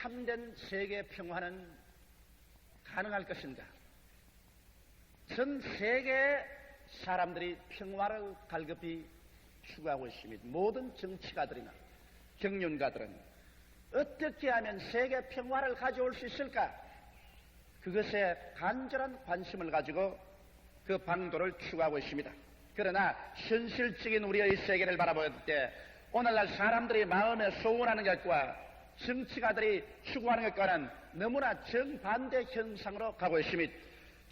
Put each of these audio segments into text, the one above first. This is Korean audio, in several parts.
참된 세계 평화는 가능할 것인가? 전 세계 사람들이 평화를 갈급히 추구하고 있습니다. 모든 정치가들이나 경륜가들은 어떻게 하면 세계 평화를 가져올 수 있을까? 그것에 간절한 관심을 가지고 그 방도를 추구하고 있습니다. 그러나 현실적인 우리의 세계를 바라볼 때 오늘날 사람들이 마음에 소원하는 것과 정치가들이 추구하는 것과는 너무나 정반대 현상으로 가고 있습니다.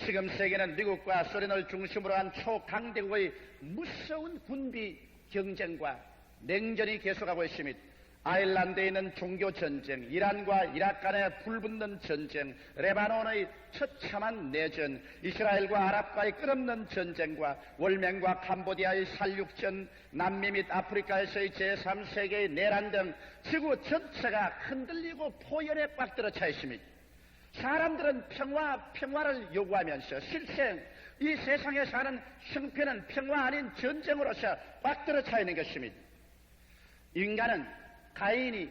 지금 세계는 미국과 소련을 중심으로 한 초강대국의 무서운 군비 경쟁과 냉전이 계속하고 있습니다. 아일란드에 있는 종교전쟁, 이란과 이라크 간의 불붙는 전쟁, 레바논의 처참한 내전, 이스라엘과 아랍과의 끝없는 전쟁과 월맹과 캄보디아의 살육전, 남미 및 아프리카에서의 제3세계의 내란 등 지구 전체가 흔들리고 포열에 꽉 들어차 있습니다. 사람들은 평화를 요구하면서 실생 이 세상에 사는 형편은 평화 아닌 전쟁으로서 꽉 들어차 있는 것입니다. 인간은 가인이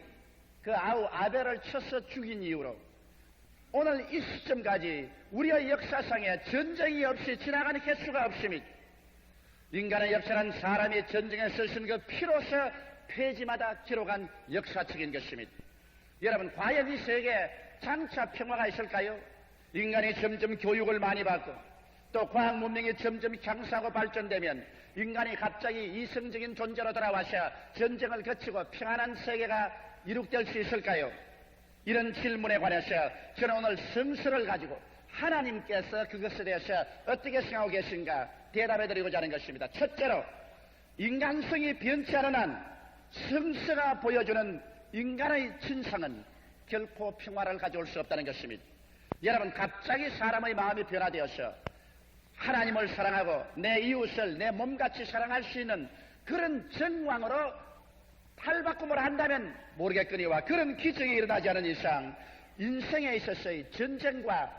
그 아우 아벨을 쳐서 죽인 이후로 오늘 이 시점까지 우리의 역사상에 전쟁이 없이 지나가는 횟수가 없습니다. 인간의 역사는 사람이 전쟁에 쓰신 그 피로서 페이지마다 기록한 역사책인 것입니다. 여러분, 과연 이 세계에 장차 평화가 있을까요? 인간이 점점 교육을 많이 받고 또 과학 문명이 점점 향상하고 발전되면 인간이 갑자기 이성적인 존재로 돌아와서 전쟁을 거치고 평안한 세계가 이룩될 수 있을까요? 이런 질문에 관해서 저는 오늘 성서를 가지고 하나님께서 그것에 대해서 어떻게 생각하고 계신가 대답해드리고자 하는 것입니다. 첫째로, 인간성이 변치 않은 한 성서가 보여주는 인간의 진상은 결코 평화를 가져올 수 없다는 것입니다. 여러분, 갑자기 사람의 마음이 변화되어서 하나님을 사랑하고 내 이웃을 내 몸같이 사랑할 수 있는 그런 정황으로 탈바꿈을 한다면 모르겠거니와 그런 기적이 일어나지 않은 이상 인생에 있어서의 전쟁과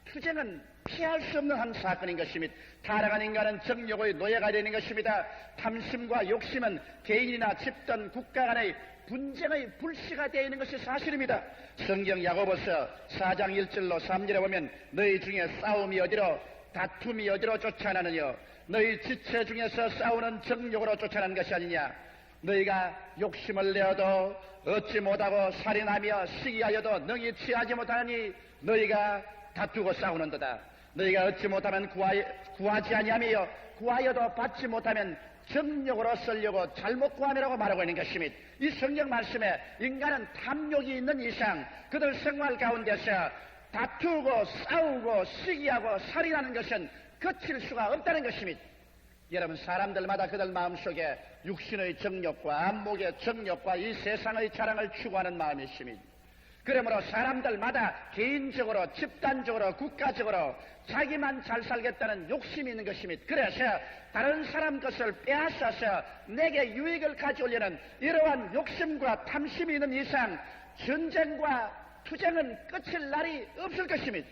투쟁은 피할 수 없는 한 사건인 것입니다. 타락한 인간은 정욕의 노예가 되는 것입니다. 탐심과 욕심은 개인이나 집단, 국가 간의 분쟁의 불씨가 되어 있는 것이 사실입니다. 성경 야고보서 4장 1절로 3절에 보면 너희 중에 싸움이 어디로 다툼이 어디로 쫓아나느냐? 너희 지체 중에서 싸우는 정욕으로 쫓아나는 것이 아니냐? 너희가 욕심을 내어도 얻지 못하고 살인하며 시기하여도 능히 취하지 못하니 너희가 다투고 싸우는도다. 너희가 얻지 못하면 구하지 아니하며 구하여도 받지 못하면 정욕으로 쓰려고 잘못 구함이라고 말하고 있는 것입니다. 이 성경 말씀에 인간은 탐욕이 있는 이상 그들 생활 가운데서 다투고 싸우고 시기하고 살인하는 것은 거칠 수가 없다는 것입니다. 여러분, 사람들마다 그들 마음속에 육신의 정욕과 안목의 정욕과 이 세상의 자랑을 추구하는 마음이 있습니다. 그러므로 사람들마다 개인적으로 집단적으로 국가적으로 자기만 잘 살겠다는 욕심이 있는 것입니다. 그래서 다른 사람 것을 빼앗아서 내게 유익을 가져오려는 이러한 욕심과 탐심이 있는 이상 전쟁과 투쟁은 끝일 날이 없을 것입니다.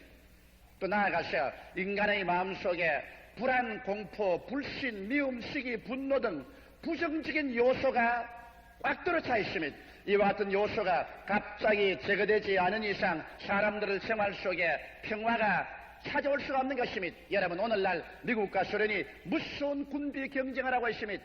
또 나아가서 인간의 마음속에 불안, 공포, 불신, 미움, 시기, 분노 등 부정적인 요소가 꽉 들어차 있습니다. 이와 같은 요소가 갑자기 제거되지 않은 이상 사람들의 생활 속에 평화가 찾아올 수가 없는 것입니다. 여러분, 오늘날 미국과 소련이 무서운 군비 경쟁을 하고 있습니다.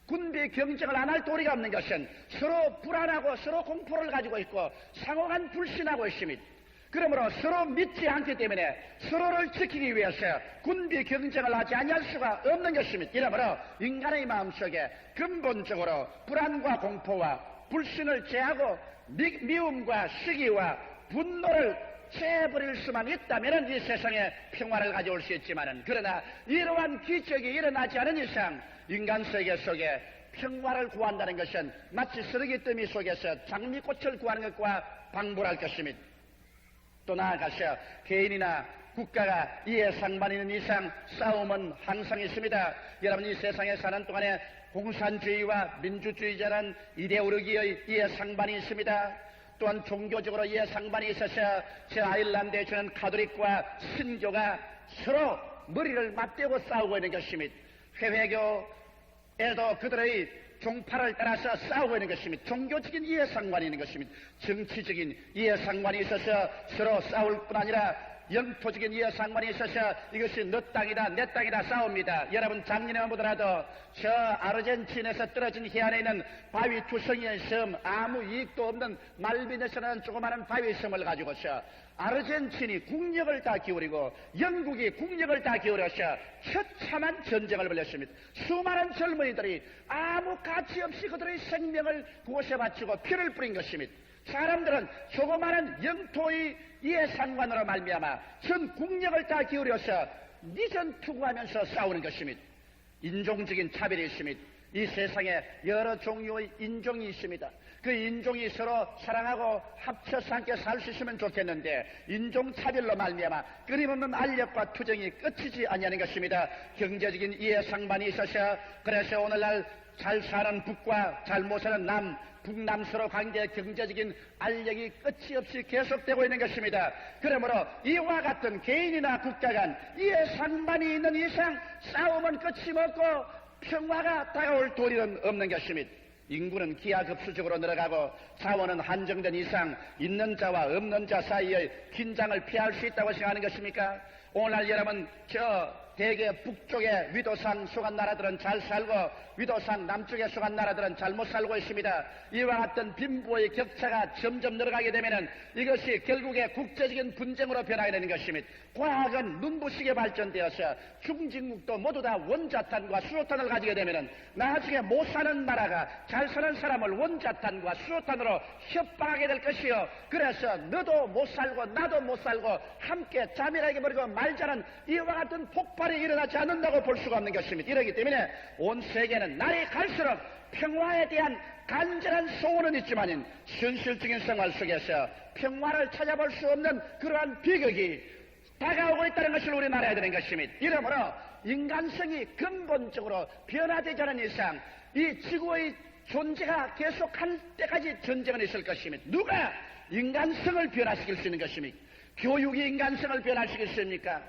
군비 경쟁을 안 할 도리가 없는 것은 서로 불안하고 서로 공포를 가지고 있고 상호간 불신하고 있습니다. 그러므로 서로 믿지 않기 때문에 서로를 지키기 위해서 군비 경쟁을 하지 아니할 수가 없는 것입니다. 이러므로 인간의 마음속에 근본적으로 불안과 공포와 불신을 제하고 미움과 시기와 분노를 제해버릴 수만 있다면 이 세상에 평화를 가져올 수 있지만은, 그러나 이러한 기적이 일어나지 않은 이상 인간 세계 속에 평화를 구한다는 것은 마치 쓰레기더미 속에서 장미꽃을 구하는 것과 방불할 것입니다. 또 나아가서 개인이나 국가가 이에 상관 있는 이상 싸움은 항상 있습니다. 여러분, 이 세상에 사는 동안에 공산주의와 민주주의자는 이데올로기의 이해 상반이 있습니다. 또한 종교적으로 이해 상반이 있어서 저 아일란드에 주는 가톨릭과 신교가 서로 머리를 맞대고 싸우고 있는 것입니다. 회회교에도 그들의 종파를 따라서 싸우고 있는 것입니다. 종교적인 이해상관이 있는 것입니다. 정치적인 이해상관이 있어서 서로 싸울 뿐 아니라 영토적인 이해상관이 있어서 이것이 너 땅이다 내 땅이다 싸웁니다. 여러분 작년에만 보더라도 저 아르헨티나에서 떨어진 해안에 있는 바위 투성이의 섬, 아무 이익도 없는 말비네스라는 조그마한 바위 섬을 가지고서 아르헨티나이 국력을 다 기울이고 영국이 국력을 다 기울여서 처참한 전쟁을 벌였습니다. 수많은 젊은이들이 아무 가치 없이 그들의 생명을 그곳에 바치고 피를 뿌린 것입니다. 사람들은 조그마한 영토의 이해상관으로 말미암아 전 국력을 다 기울여서 니전 투구하면서 싸우는 것입니다. 인종적인 차별이 있습니다. 이 세상에 여러 종류의 인종이 있습니다. 그 인종이 서로 사랑하고 합쳐서 함께 살 수 있으면 좋겠는데 인종차별로 말미암아 끊임없는 알력과 투쟁이 끝이지 아니하는 것입니다. 경제적인 이해상관이 있어서 그래서 오늘날 잘 사는 북과 잘 못 사는 남, 북남 서로 관계의 경제적인 알력이 끝이 없이 계속되고 있는 것입니다. 그러므로 이와 같은 개인이나 국가 간 이해상관이 있는 이상 싸움은 끝이 없고 평화가 다가올 도리는 없는 것입니다. 인구는 기하급수적으로 늘어가고 자원은 한정된 이상 있는 자와 없는 자 사이의 긴장을 피할 수 있다고 생각하는 것입니까? 오늘날 여러분 대개 북쪽의 위도상 속한 나라들은 잘 살고 위도상 남쪽에 속한 나라들은 잘못 살고 있습니다. 이와 같은 빈부의 격차가 점점 늘어가게 되면 이것이 결국에 국제적인 분쟁으로 변하게 되는 것입니다. 과학은 눈부시게 발전되어서 중진국도 모두 다 원자탄과 수소탄을 가지게 되면 나중에 못 사는 나라가 잘 사는 사람을 원자탄과 수소탄으로 협박하게 될 것이요. 그래서 너도 못 살고 나도 못 살고 함께 자멸하게 버리고 말자는 이와 같은 폭발이 일어나지 않는다고 볼 수가 없는 것입니다. 이러기 때문에 온 세계는 날이 갈수록 평화에 대한 간절한 소원은 있지만 현실적인 생활 속에서 평화를 찾아볼 수 없는 그러한 비극이 다가오고 있다는 것을 우리는 알아야 되는 것입니다. 이러므로 인간성이 근본적으로 변화되지 않은 이상 이 지구의 존재가 계속할 때까지 전쟁은 있을 것입니다. 누가 인간성을 변화시킬 수 있는 것입니까? 교육이 인간성을 변화시킬 수 있습니까?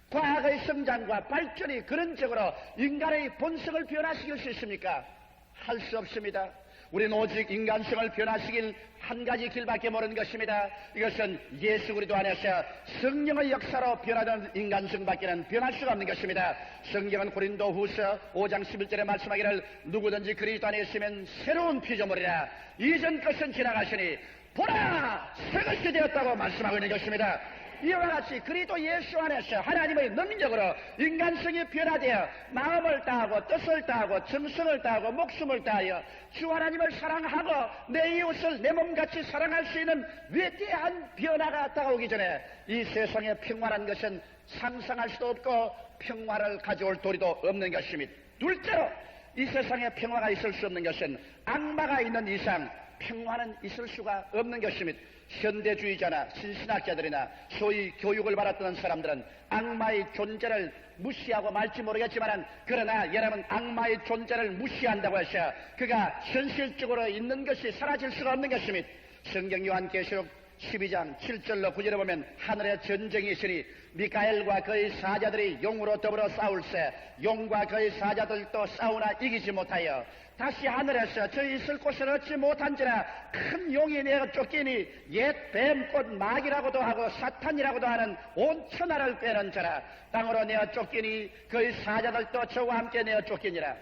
과학의 성장과 발전이 그런 쪽으로 인간의 본성을 변화시킬 수 있습니까? 할 수 없습니다. 우리는 오직 인간성을 변화시킬 한 가지 길밖에 모르는 것입니다. 이것은 예수 그리스도 안에서 성령의 역사로 변화된 인간성밖에는 변할 수가 없는 것입니다. 성경은 고린도후서 5장 11절에 말씀하기를 누구든지 그리스도 안에 있으면 새로운 피조물이라 이전 것은 지나가시니 보라 새 것이 되었다고 말씀하고 있는 것입니다. 이와 같이 그리스도 예수 안에서 하나님의 능력으로 인간성이 변화되어 마음을 다하고 뜻을 다하고 정성을 다하고 목숨을 다하여 주 하나님을 사랑하고 내 이웃을 내 몸같이 사랑할 수 있는 위대한 변화가 다가오기 전에 이 세상의 평화란 것은 상상할 수도 없고 평화를 가져올 도리도 없는 것입니다. 둘째로 이 세상에 평화가 있을 수 없는 것은 악마가 있는 이상 평화는 있을 수가 없는 것입니다. 현대주의자나 신신학자들이나 소위 교육을 받았던 사람들은 악마의 존재를 무시하고 말지 모르겠지만 그러나 여러분 악마의 존재를 무시한다고 해서 그가 현실적으로 있는 것이 사라질 수가 없는 것입니다. 성경 요한계시록 12장 7절로 9절에 보면 하늘에 전쟁이 있으니 미카엘과 그의 사자들이 용으로 더불어 싸울세 용과 그의 사자들도 싸우나 이기지 못하여 다시 하늘에서 저희 있을 곳을 얻지 못한지라 큰 용이 내어 쫓기니 옛 뱀꽃 마귀라고도 하고 사탄이라고도 하는 온 천하를 꿰는 자라 땅으로 내어 쫓기니 그의 사자들도 저와 함께 내어 쫓기니라.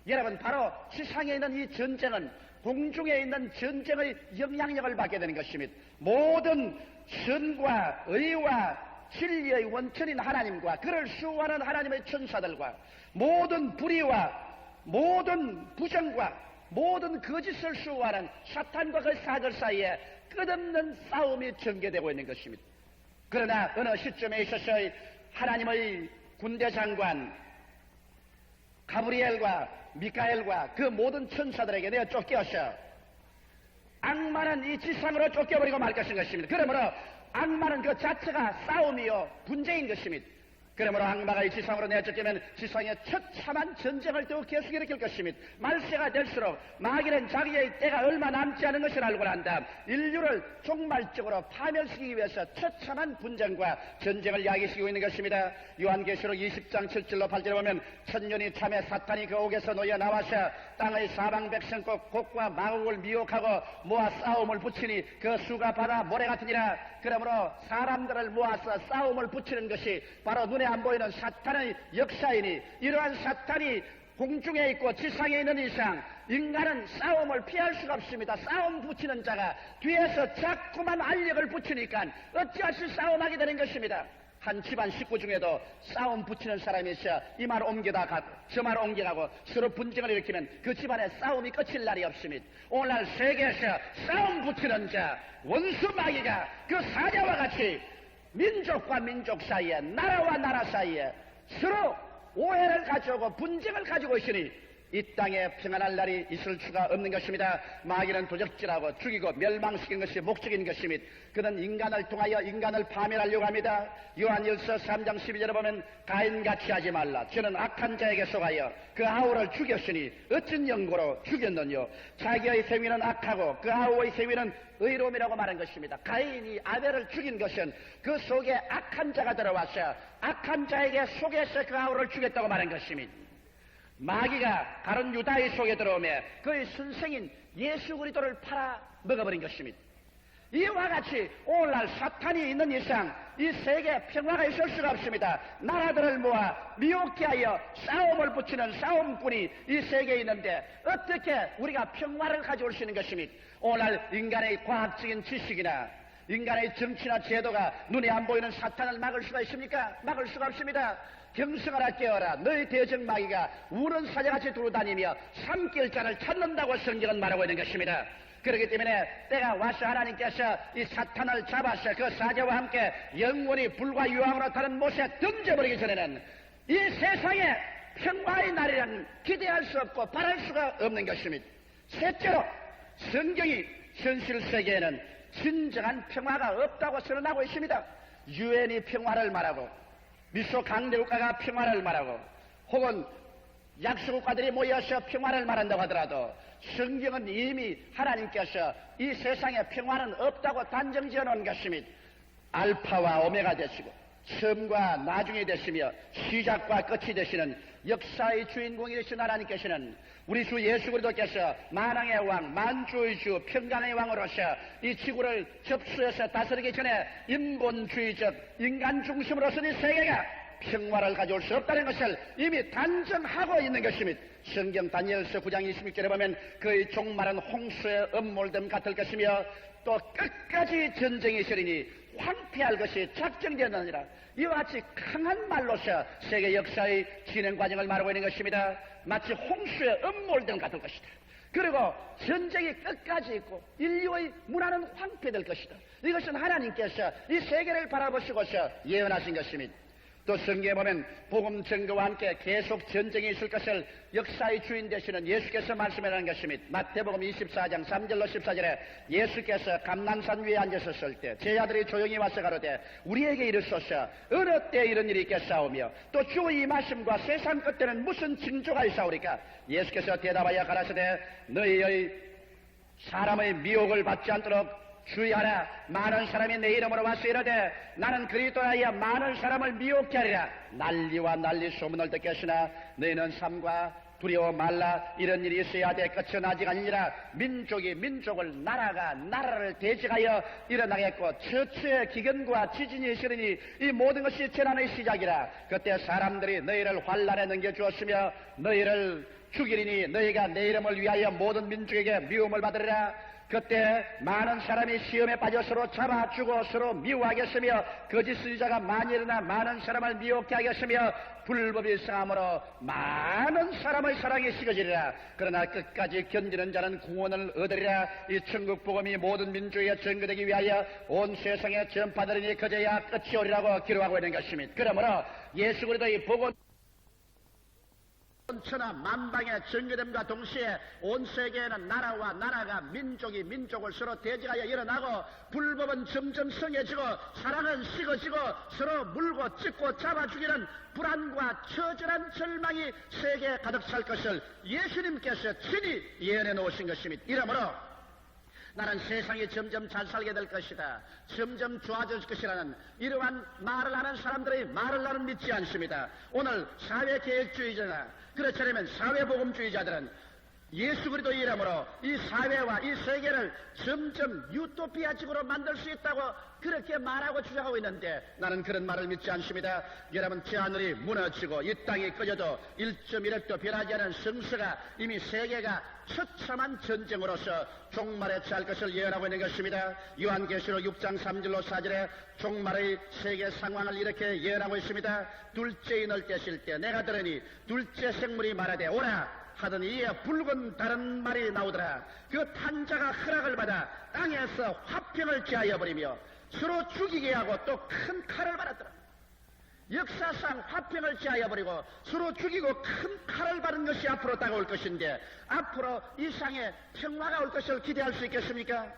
여러분 바로 세상에 있는 이 전쟁은 공중에 있는 전쟁의 영향력을 받게 되는 것입니다. 모든 선과 의와 진리의 원천인 하나님과 그를 수호하는 하나님의 천사들과 모든 불의와 모든 부정과 모든 거짓을 수호하는 사탄과 그 사들 사이에 끝없는 싸움이 전개되고 있는 것입니다. 그러나 어느 시점에 있어서 하나님의 군대 장관 가브리엘과 미카엘과 그 모든 천사들에게 내어 쫓겨서 악마는 이 지상으로 쫓겨버리고 말 것인 것입니다. 그러므로 악마는 그 자체가 싸움이요 분쟁인 것입니다. 그러므로 악마가 이 지상으로 내어 쫓기면 지상에 처참한 전쟁을 더욱 계속 일으킬 것입니다. 말세가 될수록 마귀는 자기의 때가 얼마 남지 않은 것을 알고 난 다음 인류를 종말적으로 파멸시키기 위해서 처참한 분쟁과 전쟁을 야기시키고 있는 것입니다. 요한계시록 20장 7절로 8절에 보면 천년이 참에 사탄이 그 옥에서 놓여 나와서 땅의 사방 백성과 곡과 마곡을 미혹하고 모아 싸움을 붙이니 그 수가 바다 모래 같으니라. 그러므로 사람들을 모아서 싸움을 붙이는 것이 바로 눈에 안 보이는 사탄의 역사이니, 이러한 사탄이 공중에 있고 지상에 있는 이상 인간은 싸움을 피할 수가 없습니다. 싸움 붙이는 자가 뒤에서 자꾸만 알력을 붙이니까 어찌할 수 싸움하게 되는 것입니다. 한 집안 식구 중에도 싸움 붙이는 사람이 있어 이 말 옮겨다 가고 저 말 옮겨가고 서로 분쟁을 일으키면 그 집안에 싸움이 끝일 날이 없습니다. 오늘날 세계에서 싸움 붙이는 자, 원수 마귀가 그 사자와 같이 민족과 민족 사이에, 나라와 나라 사이에 서로 오해를 가져오고 분쟁을 가지고 있으니 이 땅에 평안할 날이 있을 수가 없는 것입니다. 마귀는 도적질하고 죽이고 멸망시키는 것이 목적인 것입니다. 그는 인간을 통하여 인간을 파멸하려고 합니다. 요한일서 3장 12절에 보면 가인같이 하지 말라. 저는 악한 자에게 속하여 그 아우를 죽였으니 어쩐 연고로 죽였느뇨. 자기의 세위는 악하고 그 아우의 세위는 의로움이라고 말한 것입니다. 가인이 아벨을 죽인 것은 그 속에 악한 자가 들어와서 악한 자에게 속에서 그 아우를 죽였다고 말한 것입니다. 마귀가 다른 유다의 속에 들어오며 그의 선생인 예수 그리스도를 팔아 먹어버린 것입니다. 이와 같이 오늘날 사탄이 있는 이상 이 세계에 평화가 있을 수가 없습니다. 나라들을 모아 미혹게 하여 싸움을 붙이는 싸움꾼이 이 세계에 있는데 어떻게 우리가 평화를 가져올 수 있는 것입니까? 오늘날 인간의 과학적인 지식이나 인간의 정치나 제도가 눈에 안 보이는 사탄을 막을 수가 있습니까? 막을 수가 없습니다. 경성하라 깨어라. 너희 대적마귀가 우는 사자같이 두루다니며 삼킬 자를 찾는다고 성경은 말하고 있는 것입니다. 그렇기 때문에 때가 와서 하나님께서 이 사탄을 잡아서 그 사자와 함께 영원히 불과 유황으로 타는 못에 던져버리기 전에는 이 세상에 평화의 날이란 기대할 수 없고 바랄 수가 없는 것입니다. 셋째로 성경이 현실 세계에는 진정한 평화가 없다고 선언하고 있습니다. 유엔이 평화를 말하고 미소 강대국가가 평화를 말하고 혹은 약소국가들이 모여서 평화를 말한다고 하더라도 성경은 이미 하나님께서 이 세상에 평화는 없다고 단정 지어놓은 것입니다. 알파와 오메가 되시고 처음과 나중이 되시며 시작과 끝이 되시는 역사의 주인공이 되신 하나님께서는 우리 주 예수 그리스도께서 만왕의 왕, 만주의 주, 평강의 왕으로서 이 지구를 접수해서 다스리기 전에 인본주의적 인간 중심으로서 이 세계가 평화를 가져올 수 없다는 것을 이미 단정하고 있는 것입니다. 성경 다니엘서 9장 26절에 보면 그의 종말은 홍수의 음몰됨 같을 것이며 또 끝까지 전쟁이 있으리니 황폐할 것이 작정되었느니라. 이와 같이 강한 말로서 세계 역사의 진행 과정을 말하고 있는 것입니다. 마치 홍수의 음몰됨 같을 것이다. 그리고 전쟁이 끝까지 있고 인류의 문화는 황폐될 것이다. 이것은 하나님께서 이 세계를 바라보시고서 예언하신 것입니다. 또 성경에 보면 복음 증거와 함께 계속 전쟁이 있을 것을 역사의 주인 되시는 예수께서 말씀하는 것입니다. 마태복음 24장 3절로 14절에 예수께서 감난산 위에 앉으셨을 때 제자들이 조용히 와서 가로되 우리에게 이르소서 어느 때 이런 일이 있겠사오며 또 주의 임하심과 세상 끝에는 무슨 징조가 있사오리까? 예수께서 대답하여 가라사대 너희의 사람의 미혹을 받지 않도록 주의하라. 많은 사람이 내 이름으로 와서 이르되 나는 그리스도야 많은 사람을 미혹케 하리라. 난리와 난리 소문을 듣겠으나 너희는 삶과 두려워 말라. 이런 일이 있어야 돼. 끝은 아직 아니니라. 민족이 민족을 나라가 나라를 대적하여 일어나겠고 처처의 기근과 지진이 있으리니 이 모든 것이 재난의 시작이라. 그때 사람들이 너희를 환난에 넘겨주었으며 너희를 죽이리니 너희가 내 이름을 위하여 모든 민족에게 미움을 받으리라. 그때 많은 사람이 시험에 빠져 서로 잡아주고 서로 미워하겠으며 거짓 선지자가 많이 일어나 많은 사람을 미혹케 하겠으며 불법이 성함으로 많은 사람의 사랑이 식어지리라. 그러나 끝까지 견디는 자는 구원을 얻으리라. 이 천국 복음이 모든 민족에 전거되기 위하여 온 세상에 전파되리니 그제야 끝이 오리라고 기록하고 있는 것입니다. 그러므로 예수 그리스도의 복음 천하 만방에 전개됨과 동시에 온 세계에는 나라와 나라가 민족이 민족을 서로 대적하여 일어나고 불법은 점점 성해지고 사랑은 식어지고 서로 물고 찢고 잡아 죽이는 불안과 처절한 절망이 세계에 가득 찰 것을 예수님께서 친히 예언해 놓으신 것입니다. 이러므로 나는 세상이 점점 잘 살게 될 것이다, 점점 좋아질 것이라는 이러한 말을 하는 사람들의 말을 나는 믿지 않습니다. 오늘 사회계획주의자나 그렇지 않으면 사회복음주의자들은 예수 그리스도의 이름으로 이 사회와 이 세계를 점점 유토피아식으로 만들 수 있다고 그렇게 말하고 주장하고 있는데 나는 그런 말을 믿지 않습니다. 여러분, 저 하늘이 무너지고 이 땅이 꺼져도 1.1핵도 변하지 않은 성서가 이미 세계가 처참한 전쟁으로서 종말에 처할 것을 예언하고 있는 것입니다. 요한계시록 6장 3절로 4절에 종말의 세계 상황을 이렇게 예언하고 있습니다. 둘째 인을 떼실 때 내가 들으니 둘째 생물이 말하되 오라 하더니 이에 붉은 다른 말이 나오더라. 그 탄자가 허락을 받아 땅에서 화평을 제하여 버리며 서로 죽이게 하고 또 큰 칼을 받았더라. 역사상 화평을 제하여 버리고 서로 죽이고 큰 칼을 받은 것이 앞으로 다가올 것인데 앞으로 이상의 평화가 올 것을 기대할 수 있겠습니까?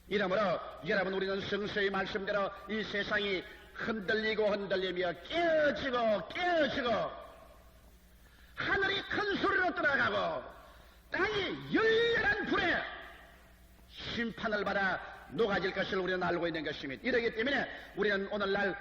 이러므로 여러분, 우리는 성서의 말씀대로 이 세상이 흔들리고 흔들리며 깨어지고 하늘이 큰 소리로 떠나가고 땅이 열렬한 불에 심판을 받아 녹아질 것을 우리는 알고 있는 것입니다. 이러기 때문에 우리는 오늘날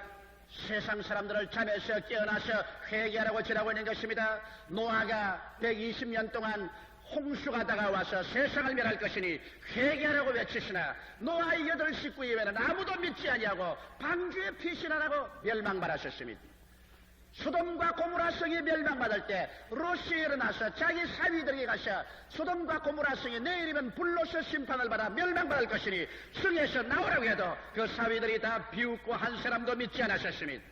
세상 사람들을 잠에서 깨어나서 회개하라고 지라고 있는 것입니다. 노아가 120년 동안 홍수가 다가와서 세상을 멸할 것이니 회개하라고 외치시나 노아의 8 식구 이외에는 아무도 믿지 아니하고 방주에 피신하라고 멸망받으셨습니다. 소돔과 고모라 성이 멸망받을 때 롯이 일어나서 자기 사위들에게 가서 소돔과 고모라 성이 내일이면 불로서 심판을 받아 멸망받을 것이니 성에서 나오라고 해도 그 사위들이 다 비웃고 한 사람도 믿지 않으셨습니다.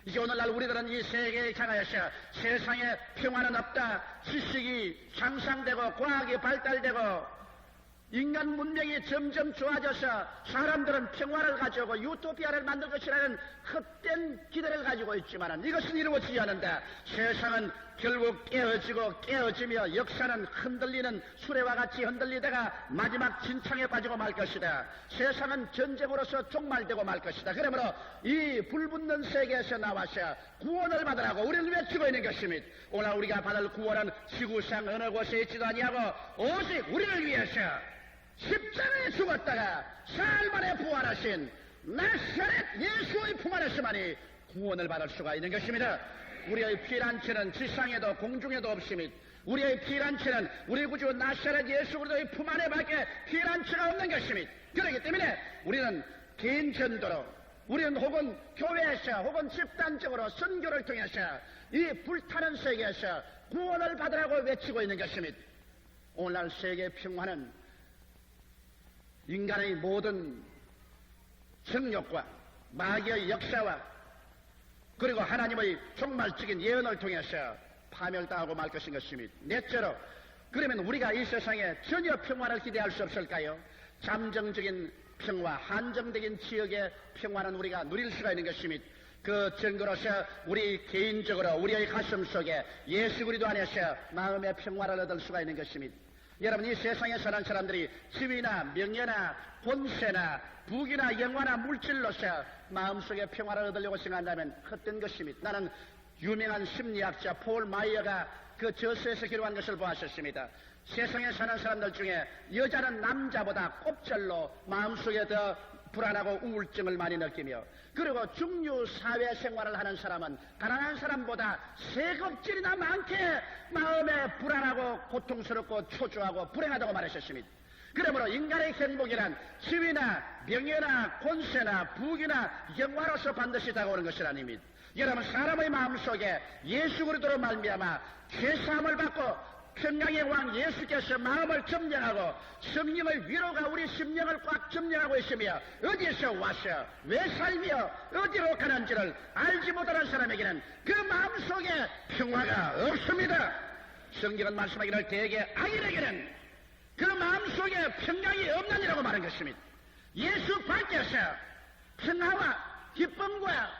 이제 오늘날 우리들은 이 세계에 향하여서 세상에 평화는 없다, 지식이 향상되고 과학이 발달되고 인간 문명이 점점 좋아져서 사람들은 평화를 가져오고 유토피아를 만들 것이라는 헛된 기대를 가지고 있지만 이것은 이루어지지 않는다. 세상은 결국 깨어지며 역사는 흔들리는 수레와 같이 흔들리다가 마지막 진창에 빠지고 말 것이다. 세상은 전쟁으로서 종말되고 말 것이다. 그러므로 이 불붙는 세계에서 나와서 구원을 받으라고 우리는 외치고 있는 것입니다. 오늘 우리가 받을 구원은 지구상 어느 곳에 있지도 아니하고 오직 우리를 위해서 십자가에 죽었다가 사흘 만에 부활하신 나사렛 예수의 품 안에서만이 구원을 받을 수가 있는 것입니다. 우리의 피난처는 지상에도 공중에도 없습니다. 우리의 피난처는 우리 구주 나사렛 예수 그리스도의 품 안에밖에 피난처가 없는 것입니다. 그렇기 때문에 우리는 개인 전도로, 우리는 혹은 교회에서 혹은 집단적으로 선교를 통해서 이 불타는 세계에서 구원을 받으라고 외치고 있는 것입니다. 오늘날 세계 평화는 인간의 모든 정욕과 마귀의 역사와 그리고 하나님의 종말적인 예언을 통해서 파멸당하고 말 것인 것입니다. 넷째로, 그러면 우리가 이 세상에 전혀 평화를 기대할 수 없을까요? 잠정적인 평화, 한정적인 지역의 평화는 우리가 누릴 수가 있는 것입니다. 그 증거로서 우리 개인적으로 우리의 가슴 속에 예수 그리스도 안에서 마음의 평화를 얻을 수가 있는 것입니다. 여러분, 이 세상에 사는 사람들이 지위나 명예나 권세나 부귀나 영화나 물질로서 마음속에 평화를 얻으려고 생각한다면 헛된 것입니다. 나는 유명한 심리학자 폴 마이어가 그 저서에서 기록한 것을 보았었습니다. 세상에 사는 사람들 중에 여자는 남자보다 꼽절로 마음속에 더 불안하고 우울증을 많이 느끼며, 그리고 중류 사회 생활을 하는 사람은 가난한 사람보다 세겁질이나 많게 마음에 불안하고 고통스럽고 초조하고 불행하다고 말하셨습니다. 그러므로 인간의 행복이란 지위나 명예나 권세나 부귀나 영화로서 반드시 다가오는 것이 아닙니다. 여러분, 사람의 마음속에 예수 그리스도로 말미암아 죄사함을 받고 평강의 왕 예수께서 마음을 점령하고 성령의 위로가 우리 심령을 꽉 점령하고 있으며 어디에서 와서 왜 살며 어디로 가는지를 알지 못하는 사람에게는 그 마음속에 평화가 없습니다. 성경은 말씀하기를 대개 악인에게는 그 마음속에 평강이 없느니라고 말한 것입니다. 예수 밖에서 평화와 기쁨과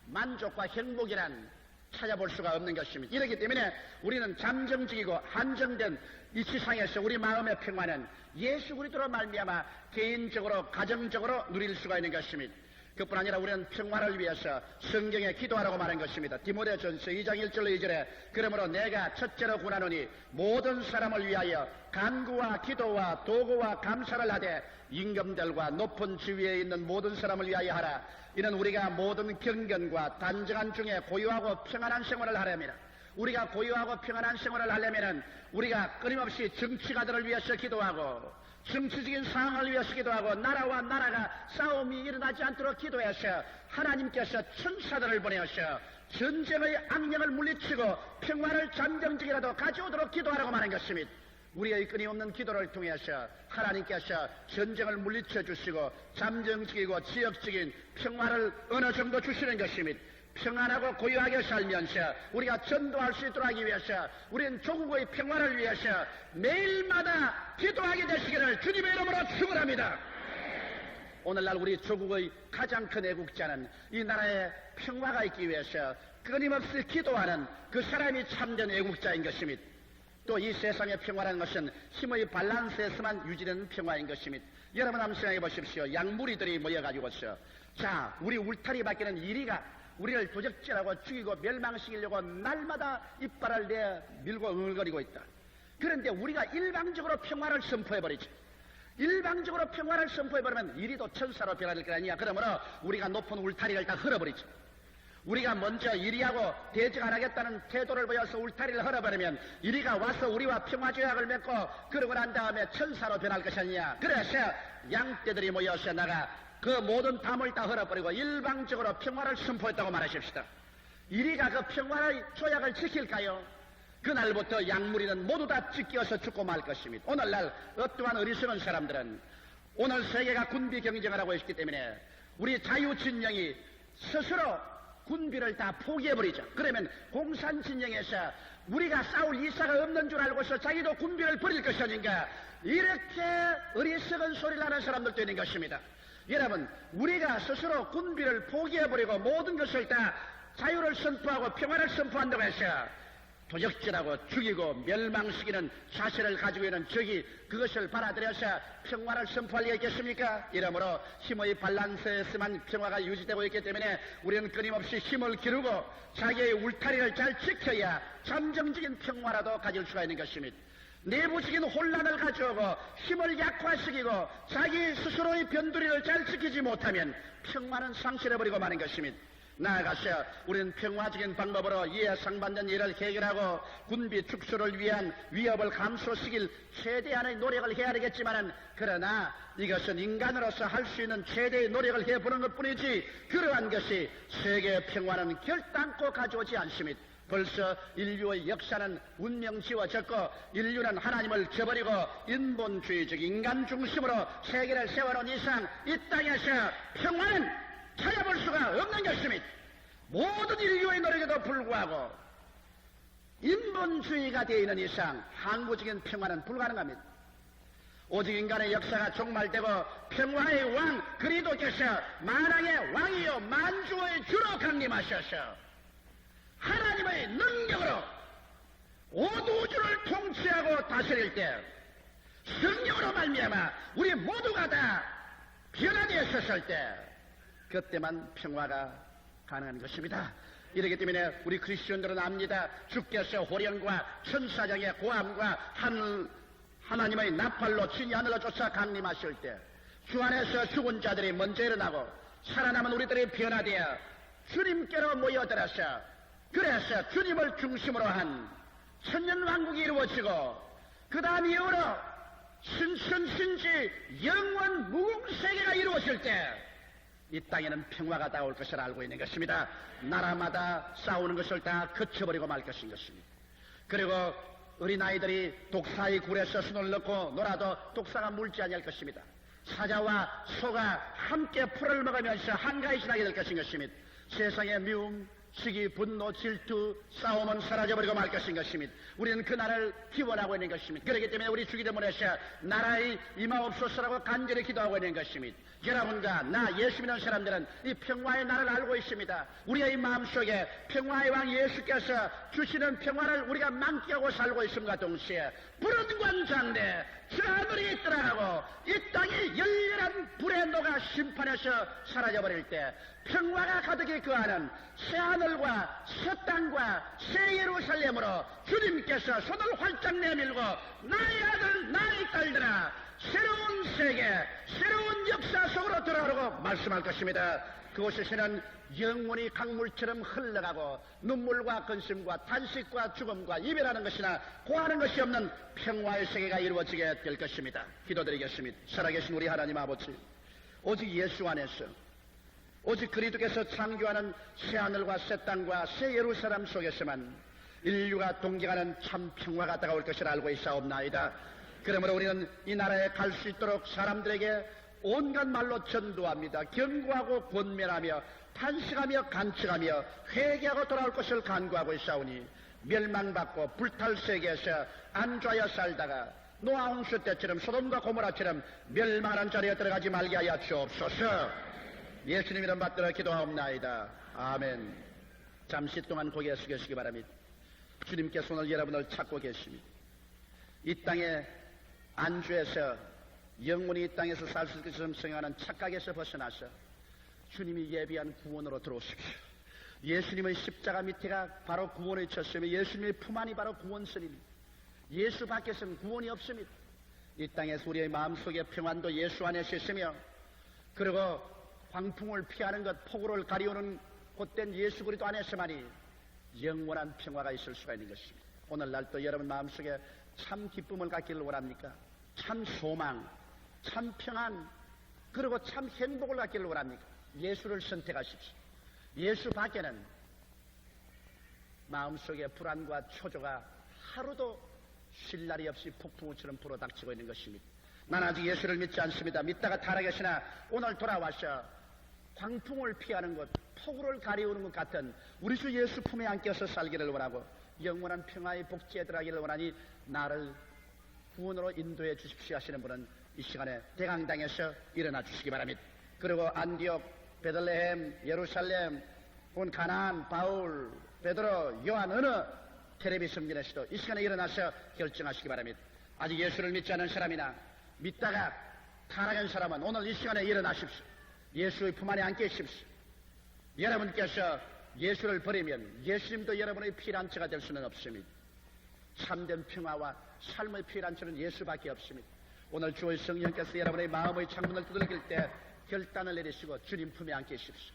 만족과 행복이란 찾아볼 수가 없는 것입니다. 이렇기 때문에 우리는 잠정적이고 한정된 이 세상에서 우리 마음의 평화는 예수 그리스도로 말미암아 개인적으로 가정적으로 누릴 수가 있는 것입니다. 그뿐 아니라 우리는 평화를 위해서 성경에 기도하라고 말한 것입니다. 디모데전서 2장 1절로 2절에 그러므로 내가 첫째로 권하노니 모든 사람을 위하여 간구와 기도와 도구와 감사를 하되 임금들과 높은 지위에 있는 모든 사람을 위하여 하라. 이는 우리가 모든 경건과 단정한 중에 고요하고 평안한 생활을 하렵니다. 우리가 고요하고 평안한 생활을 하려면은 우리가 끊임없이 정치가들을 위해서 기도하고 정치적인 상황을 위해서 기도하고 나라와 나라가 싸움이 일어나지 않도록 기도해서 하나님께서 천사들을 보내어서 전쟁의 악령을 물리치고 평화를 잠정적이라도 가져오도록 기도하라고 말한 것입니다. 우리의 끊임없는 기도를 통해서 하나님께서 전쟁을 물리쳐 주시고 잠정적이고 지역적인 평화를 어느 정도 주시는 것입니다. 평안하고 고요하게 살면서 우리가 전도할 수 있도록 하기 위해서 우리는 조국의 평화를 위해서 매일마다 기도하게 되시기를 주님의 이름으로 축원합니다. 오늘날 우리 조국의 가장 큰 애국자는 이 나라에 평화가 있기 위해서 끊임없이 기도하는 그 사람이 참된 애국자인 것입니다. 또 이 세상의 평화라는 것은 힘의 밸런스에서만 유지되는 평화인 것입니다. 여러분 한번 생각해 보십시오. 양무리들이 모여가지고서 자, 우리 울타리 밖에는 이리가 우리를 도적질하고 죽이고 멸망시키려고 날마다 이빨을 내밀고 응을거리고 있다. 그런데 우리가 일방적으로 평화를 선포해버리죠. 일방적으로 평화를 선포해버리면 이리도 천사로 변화될 거 아니야. 그러므로 우리가 높은 울타리를 다 헐어버리죠. 우리가 먼저 이리하고 대적 안 하겠다는 태도를 보여서 울타리를 헐어버리면 이리가 와서 우리와 평화조약을 맺고 그러고 난 다음에 천사로 변할 것이 아니냐. 그래서 양떼들이 모여서 나가 그 모든 담을 다 헐어버리고 일방적으로 평화를 선포했다고 말하십시다. 이리가 그 평화의 조약을 지킬까요? 그날부터 양무리는 모두 다 찢겨서 죽고 말 것입니다. 오늘날 어떠한 어리석은 사람들은 오늘 세계가 군비 경쟁을 하고 있기 때문에 우리 자유진영이 스스로 군비를 다 포기해버리죠. 그러면 공산진영에서 우리가 싸울 이사가 없는 줄 알고서 자기도 군비를 버릴 것이 아닌가, 이렇게 어리석은 소리를 하는 사람들도 있는 것입니다. 여러분, 우리가 스스로 군비를 포기해버리고 모든 것을 다 자유를 선포하고 평화를 선포한다고 해서 도적질하고 죽이고 멸망시키는 자세를 가지고 있는 적이 그것을 받아들여서 평화를 선포할 리가 있겠습니까? 이러므로 힘의 밸런스에서만 평화가 유지되고 있기 때문에 우리는 끊임없이 힘을 기르고 자기의 울타리를 잘 지켜야 잠정적인 평화라도 가질 수가 있는 것입니다. 내부적인 혼란을 가져오고 힘을 약화시키고 자기 스스로의 변두리를 잘 지키지 못하면 평화는 상실해버리고 마는 것입니다. 나아가서 우리는 평화적인 방법으로 이에 상반된 일을 해결하고 군비 축소를 위한 위협을 감소시킬 최대한의 노력을 해야 되겠지만은, 그러나 이것은 인간으로서 할 수 있는 최대의 노력을 해보는 것뿐이지 그러한 것이 세계 평화는 결단코 가져오지 않습니다. 벌써 인류의 역사는 운명 지워졌고 인류는 하나님을 저버리고 인본주의적 인간 중심으로 세계를 세워놓은 이상 이 땅에서 평화는 찾아볼 수가 없는 것입니다. 모든 인류의 노력에도 불구하고 인본주의가 되어 있는 이상 항구적인 평화는 불가능합니다. 오직 인간의 역사가 종말되고 평화의 왕 그리스도께서 만왕의 왕이요 만주의 주로 강림하셔서 하나님의 능력으로 온 우주를 통치하고 다스릴 때 성령으로 말미암아 우리 모두가 다 변화되어 섰을 때 그때만 평화가 가능한 것입니다. 이렇기 때문에 우리 크리스천들은 압니다. 주께서 호령과 천사장의 고함과 하나님의 나팔로 진이 하늘로 쫓아 강림하실 때 주 안에서 죽은 자들이 먼저 일어나고 살아남은 우리들이 변화되어 주님께로 모여들어서 그래서 주님을 중심으로 한 천년왕국이 이루어지고 그 다음 이후로 신천신지 영원 무궁세계가 이루어질 때 이 땅에는 평화가 다올 것을 알고 있는 것입니다. 나라마다 싸우는 것을 다 그쳐버리고 말 것인 것입니다. 그리고 어린아이들이 독사의 굴에서 손을 넣고 놀아도 독사가 물지 아니할 것입니다. 사자와 소가 함께 풀을 먹으면서 한가히 지나게 될 것인 것입니다. 세상의 미움, 시기, 분노, 질투, 싸움은 사라져버리고 말 것인 것입니다. 우리는 그 나라를 기원하고 있는 것입니다. 그렇기 때문에 우리 주기도문에서 나라의 임하옵소서라고 간절히 기도하고 있는 것입니다. 여러분과 나 예수 믿는 사람들은 이 평화의 나라를 알고 있습니다. 우리의 마음속에 평화의 왕 예수께서 주시는 평화를 우리가 만끽하고 살고 있음과 동시에 푸른 광장대 저 하늘이 떠나가고 이 땅이 열렬한 불에 녹아 심판에서 사라져버릴 때 평화가 가득히 거하는 새하늘과 새 땅과 새 예루살렘으로 주님께서 손을 활짝 내밀고 나의 아들 나의 딸들아 새로운 세계 새로운 역사 속으로 들어오라고 라고 말씀할 것입니다. 그곳에서는 영원히 강물처럼 흘러가고 눈물과 근심과 탄식과 죽음과 이별하는 것이나 고하는 것이 없는 평화의 세계가 이루어지게 될 것입니다. 기도드리겠습니다. 살아계신 우리 하나님 아버지, 오직 예수 안에서, 오직 그리스도께서 창조하는 새하늘과 새 땅과 새 예루살렘 속에서만 인류가 동경하는 참 평화가 다가올 것을 알고 있사옵나이다. 그러므로 우리는 이 나라에 갈 수 있도록 사람들에게 온갖 말로 전도합니다. 경고하고 권면하며 탄식하며 간청하며 회개하고 돌아올 것을 간구하고 있사오니 멸망받고 불탈 세계에서 안좌하여 살다가 노아 홍수 때처럼 소돔과 고모라처럼 멸망하는 자리에 들어가지 말게 하여 주옵소서. 예수님 이름 받들어 기도하옵나이다. 아멘. 잠시 동안 고개 숙여시기 바랍니다. 주님께서 오늘 여러분을 찾고 계십니다. 이 땅에 안주에서 영원히 이 땅에서 살 수 있게 성행하는 착각에서 벗어나서 주님이 예비한 구원으로 들어오십시오. 예수님의 십자가 밑에가 바로 구원의 처소이며 예수님의 품 안이 바로 구원선입니다. 예수 밖에서는 구원이 없습니다. 이 땅에서 우리의 마음속에 평안도 예수 안에서 있으며 그리고 광풍을 피하는 것, 폭우를 가리우는 곧된 예수 그리스도 안에서만이 영원한 평화가 있을 수가 있는 것입니다. 오늘날 또 여러분 마음속에 참 기쁨을 갖기를 원합니까? 참 소망, 참 평안, 그리고 참 행복을 갖기를 원합니까? 예수를 선택하십시오. 예수 밖에는 마음속에 불안과 초조가 하루도 쉴 날이 없이 폭풍우처럼 불어닥치고 있는 것입니다. 난 아직 예수를 믿지 않습니다. 믿다가 타락했으나 오늘 돌아와서 광풍을 피하는 것, 폭우를 가리우는 것 같은 우리 주 예수 품에 안겨서 살기를 원하고 영원한 평화의 복지에 들어가기를 원하니 나를 구원으로 인도해 주십시오 하시는 분은 이 시간에 대강당에서 일어나 주시기 바랍니다. 그리고 안디옥, 베들레헴, 예루살렘, 혹은 가나안, 바울, 베드로, 요한 어느 텔레비 성전에서도 이 시간에 일어나서 결정하시기 바랍니다. 아직 예수를 믿지 않은 사람이나 믿다가 타락한 사람은 오늘 이 시간에 일어나십시오. 예수의 품 안에 안겨 있십시오. 여러분께서 예수를 버리면 예수님도 여러분의 피난처가 될 수는 없습니다. 참된 평화와 삶의 피난처는 예수밖에 없습니다. 오늘 주의 성령께서 여러분의 마음의 창문을 두들길 때 결단을 내리시고 주님 품에 안겨 있십시오.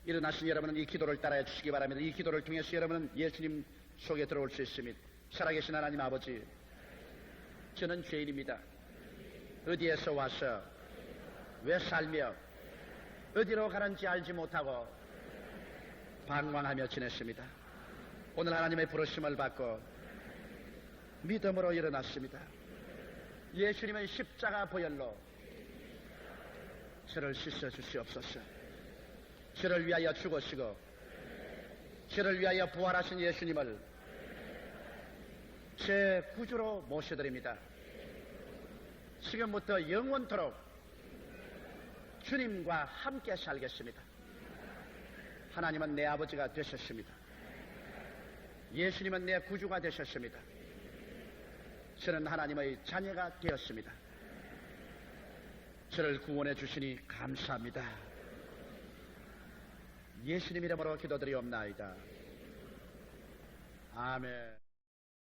일어나신 여러분은 이 기도를 따라해 주시기 바랍니다. 이 기도를 통해서 여러분은 예수님 속에 들어올 수 있습니다. 살아계신 하나님 아버지, 저는 죄인입니다. 어디에서 와서 왜 살며 어디로 가는지 알지 못하고 방황하며 지냈습니다. 오늘 하나님의 부르심을 받고 믿음으로 일어났습니다. 예수님의 십자가 보혈로 저를 씻어 주시옵소서. 저를 위하여 죽으시고 저를 위하여 부활하신 예수님을 제 구주로 모셔드립니다. 지금부터 영원토록 주님과 함께 살겠습니다. 하나님은 내 아버지가 되셨습니다. 예수님은 내 구주가 되셨습니다. 저는 하나님의 자녀가 되었습니다. 저를 구원해 주시니 감사합니다. 예수님 이름으로 기도드리옵나이다. 아멘.